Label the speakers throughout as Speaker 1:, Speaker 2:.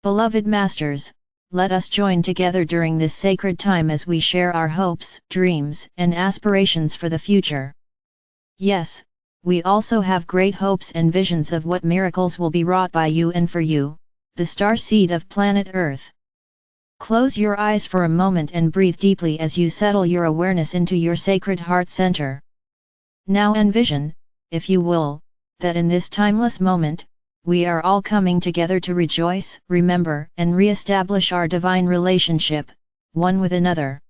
Speaker 1: Beloved Masters, let us join together during this sacred time as we share our hopes, dreams, and aspirations for the future. Yes, we also have great hopes and visions of what miracles will be wrought by you and for you, the star seed of planet Earth. Close your eyes for a moment and breathe deeply as you settle your awareness into your sacred heart center. Now envision, if you will, that in this timeless moment, we are all coming together to rejoice, remember, and re-establish our divine relationship, one with another.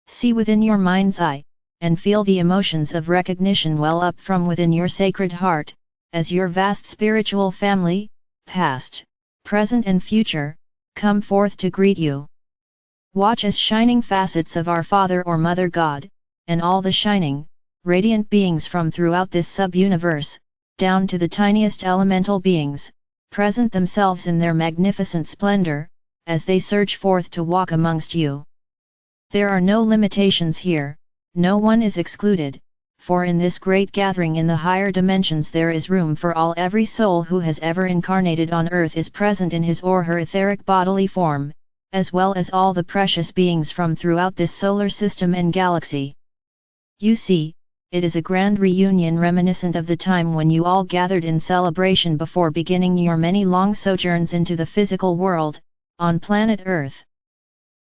Speaker 1: See within your mind's eye, and feel the emotions of recognition well up from within your sacred heart, as your vast spiritual family, past, present and future, come forth to greet you. Watch as shining facets of our Father or Mother God, and all the shining, radiant beings from throughout this sub-universe, down to the tiniest elemental beings, present themselves in their magnificent splendor, as they surge forth to walk amongst you. There are no limitations here, no one is excluded, for in this great gathering in the higher dimensions there is room for all. Every soul who has ever incarnated on earth is present in his or her etheric bodily form, as well as all the precious beings from throughout this solar system and galaxy. You see, it is a grand reunion reminiscent of the time when you all gathered in celebration before beginning your many long sojourns into the physical world, on planet Earth.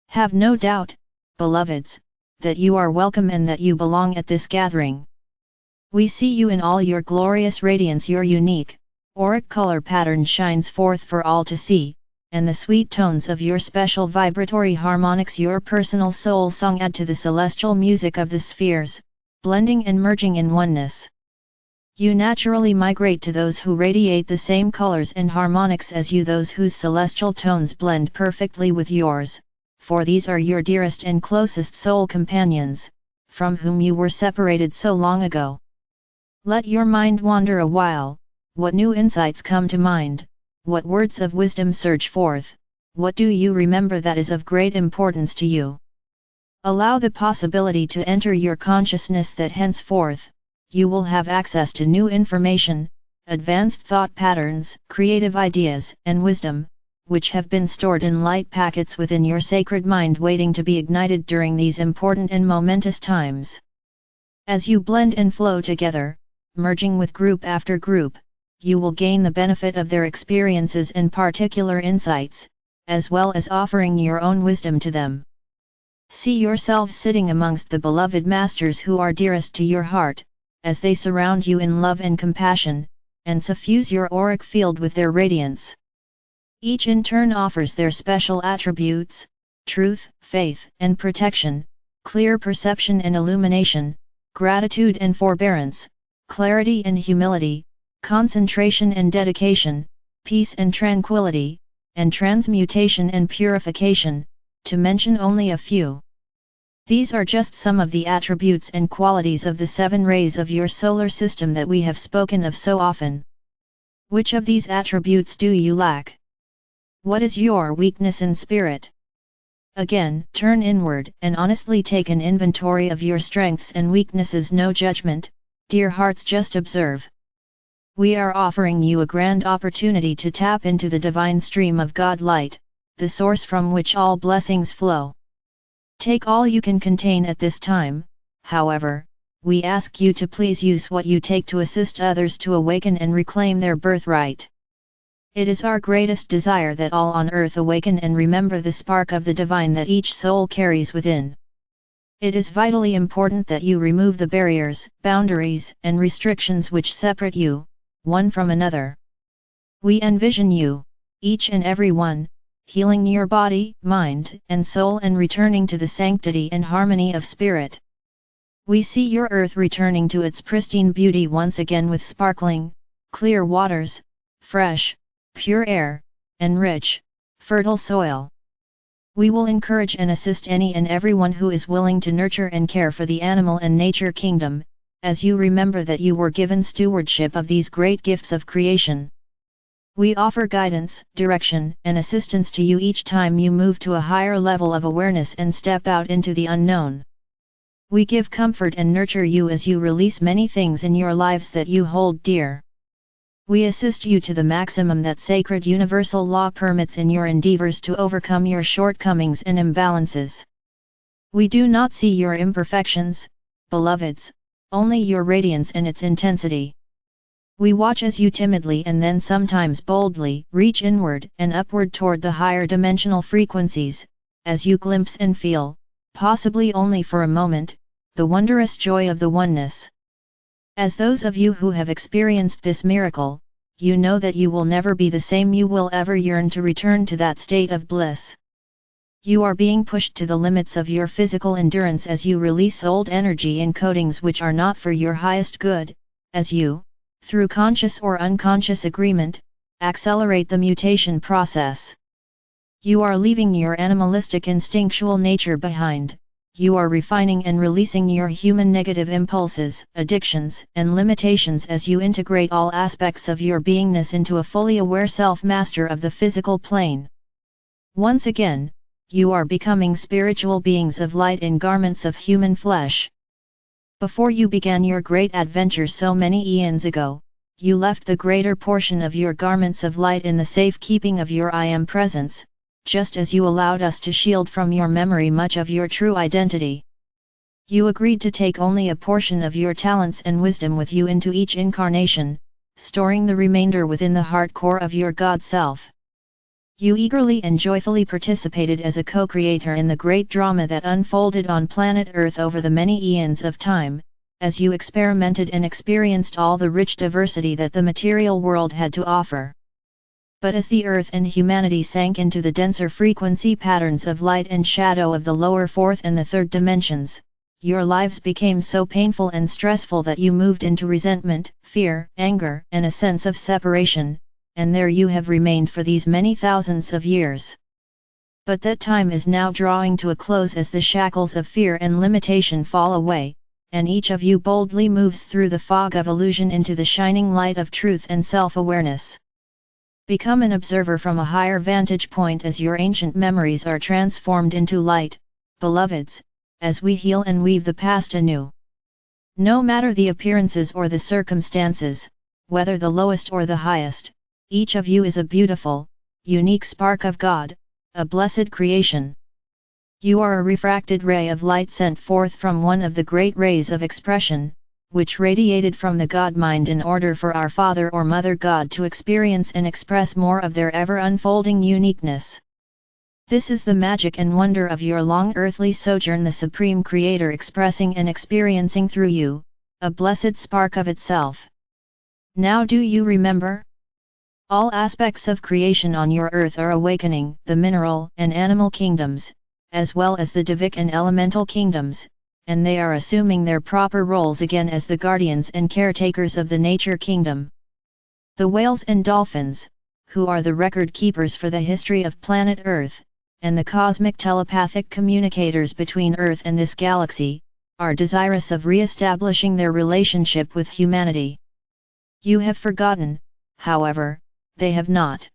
Speaker 1: Have no doubt, beloveds, that you are welcome and that you belong at this gathering. We see you in all your glorious radiance. Your unique, auric color pattern shines forth for all to see, and the sweet tones of your special vibratory harmonics, your personal soul song, add to the celestial music of the spheres, blending and merging in oneness. You naturally migrate to those who radiate the same colors and harmonics as you, those whose celestial tones blend perfectly with yours, for these are your dearest and closest soul companions, from whom you were separated so long ago. Let your mind wander a while. What new insights come to mind? What words of wisdom surge forth? What do you remember that is of great importance to you? Allow the possibility to enter your consciousness that henceforth, you will have access to new information, advanced thought patterns, creative ideas, and wisdom, which have been stored in light packets within your sacred mind, waiting to be ignited during these important and momentous times. As you blend and flow together, merging with group after group, you will gain the benefit of their experiences and particular insights, as well as offering your own wisdom to them. See yourselves sitting amongst the beloved masters who are dearest to your heart, as they surround you in love and compassion, and suffuse your auric field with their radiance. Each in turn offers their special attributes: truth, faith and protection, clear perception and illumination, gratitude and forbearance, clarity and humility, concentration and dedication, peace and tranquility, and transmutation and purification, to mention only a few. These are just some of the attributes and qualities of the 7 rays of your solar system that we have spoken of so often. Which of these attributes do you lack? What is your weakness in spirit? Again, turn inward and honestly take an inventory of your strengths and weaknesses. No judgment, dear hearts, just observe. We are offering you a grand opportunity to tap into the divine stream of God light, the source from which all blessings flow. Take all you can contain at this time. However, we ask you to please use what you take to assist others to awaken and reclaim their birthright. It is our greatest desire that all on earth awaken and remember the spark of the divine that each soul carries within. It is vitally important that you remove the barriers, boundaries, and restrictions which separate you, one from another. We envision you, each and every one, healing your body, mind, and soul and returning to the sanctity and harmony of spirit. We see your earth returning to its pristine beauty once again, with sparkling, clear waters, fresh, pure air, and rich, fertile soil. We will encourage and assist any and everyone who is willing to nurture and care for the animal and nature kingdom, as you remember that you were given stewardship of these great gifts of creation. We offer guidance, direction, and assistance to you each time you move to a higher level of awareness and step out into the unknown. We give comfort and nurture you as you release many things in your lives that you hold dear. We assist you to the maximum that sacred universal law permits in your endeavors to overcome your shortcomings and imbalances. We do not see your imperfections, beloveds, only your radiance and its intensity. We watch as you timidly and then sometimes boldly reach inward and upward toward the higher dimensional frequencies, as you glimpse and feel, possibly only for a moment, the wondrous joy of the oneness. As those of you who have experienced this miracle, you know that you will never be the same. You will ever yearn to return to that state of bliss. You are being pushed to the limits of your physical endurance as you release old energy encodings which are not for your highest good, as you, through conscious or unconscious agreement, accelerate the mutation process. You are leaving your animalistic instinctual nature behind. You are refining and releasing your human negative impulses, addictions, and limitations as you integrate all aspects of your beingness into a fully aware self-master of the physical plane. Once again, you are becoming spiritual beings of light in garments of human flesh. Before you began your great adventure so many eons ago, you left the greater portion of your garments of light in the safe keeping of your I Am presence, just as you allowed us to shield from your memory much of your true identity. You agreed to take only a portion of your talents and wisdom with you into each incarnation, storing the remainder within the heart core of your God self. You eagerly and joyfully participated as a co-creator in the great drama that unfolded on planet Earth over the many eons of time, as you experimented and experienced all the rich diversity that the material world had to offer. But as the Earth and humanity sank into the denser frequency patterns of light and shadow of the lower fourth and the third dimensions, your lives became so painful and stressful that you moved into resentment, fear, anger, and a sense of separation, and there you have remained for these many thousands of years. But that time is now drawing to a close as the shackles of fear and limitation fall away, and each of you boldly moves through the fog of illusion into the shining light of truth and self-awareness. Become an observer from a higher vantage point as your ancient memories are transformed into light, beloveds, as we heal and weave the past anew. No matter the appearances or the circumstances, whether the lowest or the highest, each of you is a beautiful, unique spark of God, a blessed creation. You are a refracted ray of light sent forth from one of the great rays of expression, which radiated from the God mind in order for our Father or Mother God to experience and express more of their ever-unfolding uniqueness. This is the magic and wonder of your long earthly sojourn, the Supreme Creator expressing and experiencing through you, a blessed spark of itself. Now do you remember? All aspects of creation on your earth are awakening, the mineral and animal kingdoms, as well as the Divic and elemental kingdoms, and they are assuming their proper roles again as the guardians and caretakers of the nature kingdom. The whales and dolphins, who are the record keepers for the history of planet Earth, and the cosmic telepathic communicators between Earth and this galaxy, are desirous of re-establishing their relationship with humanity. You have forgotten, however, they have not.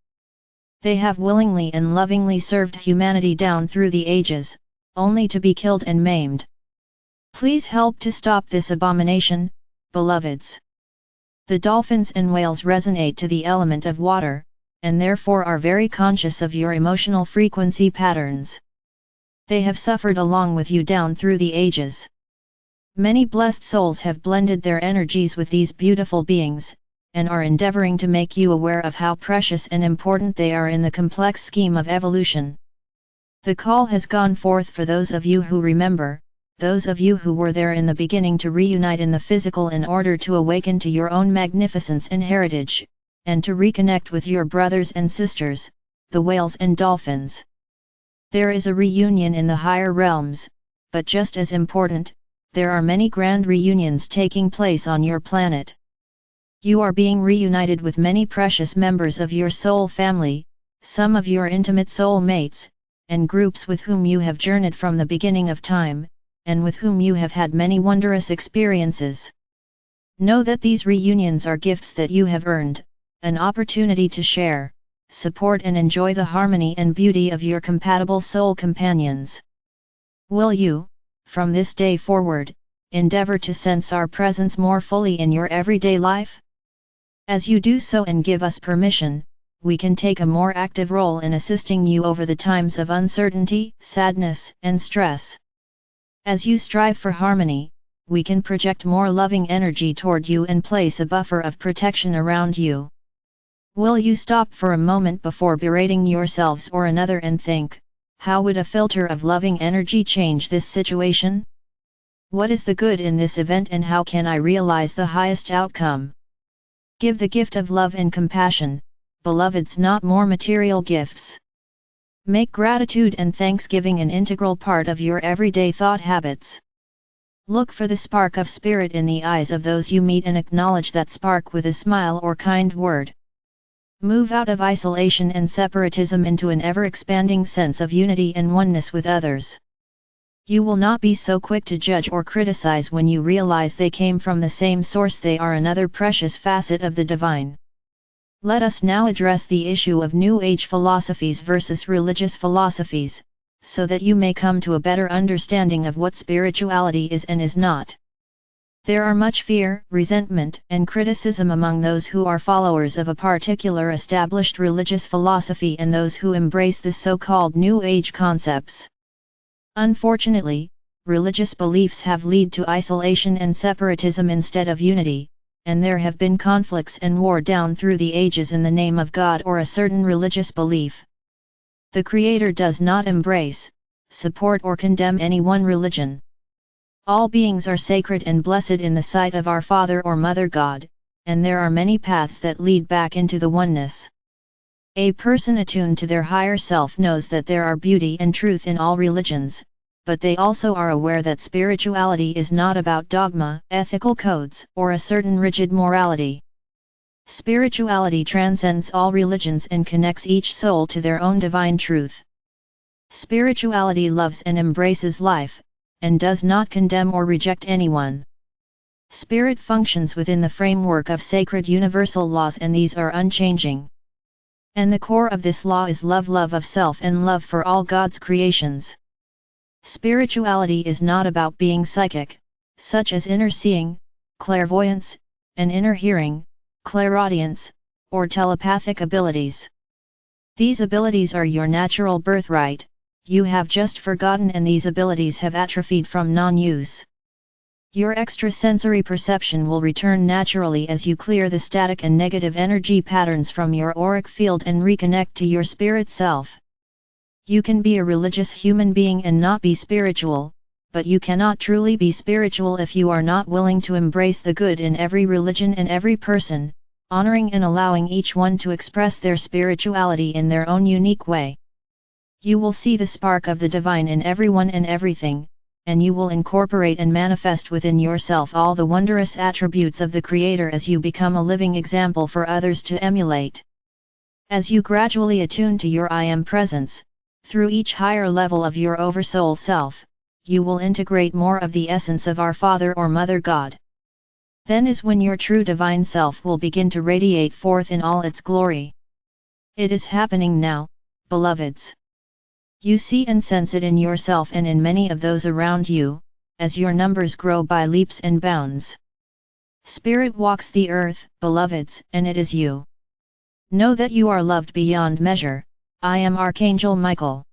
Speaker 1: They have willingly and lovingly served humanity down through the ages, only to be killed and maimed. Please help to stop this abomination, beloveds. The dolphins and whales resonate to the element of water, and therefore are very conscious of your emotional frequency patterns. They have suffered along with you down through the ages. Many blessed souls have blended their energies with these beautiful beings, and are endeavoring to make you aware of how precious and important they are in the complex scheme of evolution. The call has gone forth for those of you who remember, those of you who were there in the beginning, to reunite in the physical in order to awaken to your own magnificence and heritage, and to reconnect with your brothers and sisters, the whales and dolphins. There is a reunion in the higher realms, but just as important, there are many grand reunions taking place on your planet. You are being reunited with many precious members of your soul family, some of your intimate soul mates, and groups with whom you have journeyed from the beginning of time, and with whom you have had many wondrous experiences. Know that these reunions are gifts that you have earned, an opportunity to share, support and enjoy the harmony and beauty of your compatible soul companions. Will you, from this day forward, endeavor to sense our presence more fully in your everyday life? As you do so and give us permission, we can take a more active role in assisting you over the times of uncertainty, sadness, and stress. As you strive for harmony, we can project more loving energy toward you and place a buffer of protection around you. Will you stop for a moment before berating yourselves or another and think, how would a filter of loving energy change this situation? What is the good in this event and how can I realize the highest outcome? Give the gift of love and compassion, beloveds, not more material gifts. Make gratitude and thanksgiving an integral part of your everyday thought habits. Look for the spark of spirit in the eyes of those you meet and acknowledge that spark with a smile or kind word. Move out of isolation and separatism into an ever-expanding sense of unity and oneness with others. You will not be so quick to judge or criticize when you realize they came from the same source. They are another precious facet of the divine. Let us now address the issue of New Age philosophies versus religious philosophies, so that you may come to a better understanding of what spirituality is and is not. There are much fear, resentment, and criticism among those who are followers of a particular established religious philosophy and those who embrace the so-called New Age concepts. Unfortunately, religious beliefs have led to isolation and separatism instead of unity, and there have been conflicts and war down through the ages in the name of God or a certain religious belief. The Creator does not embrace, support or condemn any one religion. All beings are sacred and blessed in the sight of our Father or Mother God, and there are many paths that lead back into the oneness. A person attuned to their higher self knows that there are beauty and truth in all religions, but they also are aware that spirituality is not about dogma, ethical codes, or a certain rigid morality. Spirituality transcends all religions and connects each soul to their own divine truth. Spirituality loves and embraces life, and does not condemn or reject anyone. Spirit functions within the framework of sacred universal laws, and these are unchanging. And the core of this law is love, love of self and love for all God's creations. Spirituality is not about being psychic, such as inner seeing, clairvoyance, and inner hearing, clairaudience, or telepathic abilities. These abilities are your natural birthright, you have just forgotten, and these abilities have atrophied from non-use. Your extrasensory perception will return naturally as you clear the static and negative energy patterns from your auric field and reconnect to your spirit self. You can be a religious human being and not be spiritual, but you cannot truly be spiritual if you are not willing to embrace the good in every religion and every person, honoring and allowing each one to express their spirituality in their own unique way. You will see the spark of the divine in everyone and everything, and you will incorporate and manifest within yourself all the wondrous attributes of the Creator as you become a living example for others to emulate. As you gradually attune to your I Am presence, through each higher level of your oversoul self, you will integrate more of the essence of our Father or Mother God. Then is when your true divine self will begin to radiate forth in all its glory. It is happening now, beloveds. You see and sense it in yourself and in many of those around you, as your numbers grow by leaps and bounds. Spirit walks the earth, beloveds, and it is you. Know that you are loved beyond measure. I am Archangel Michael.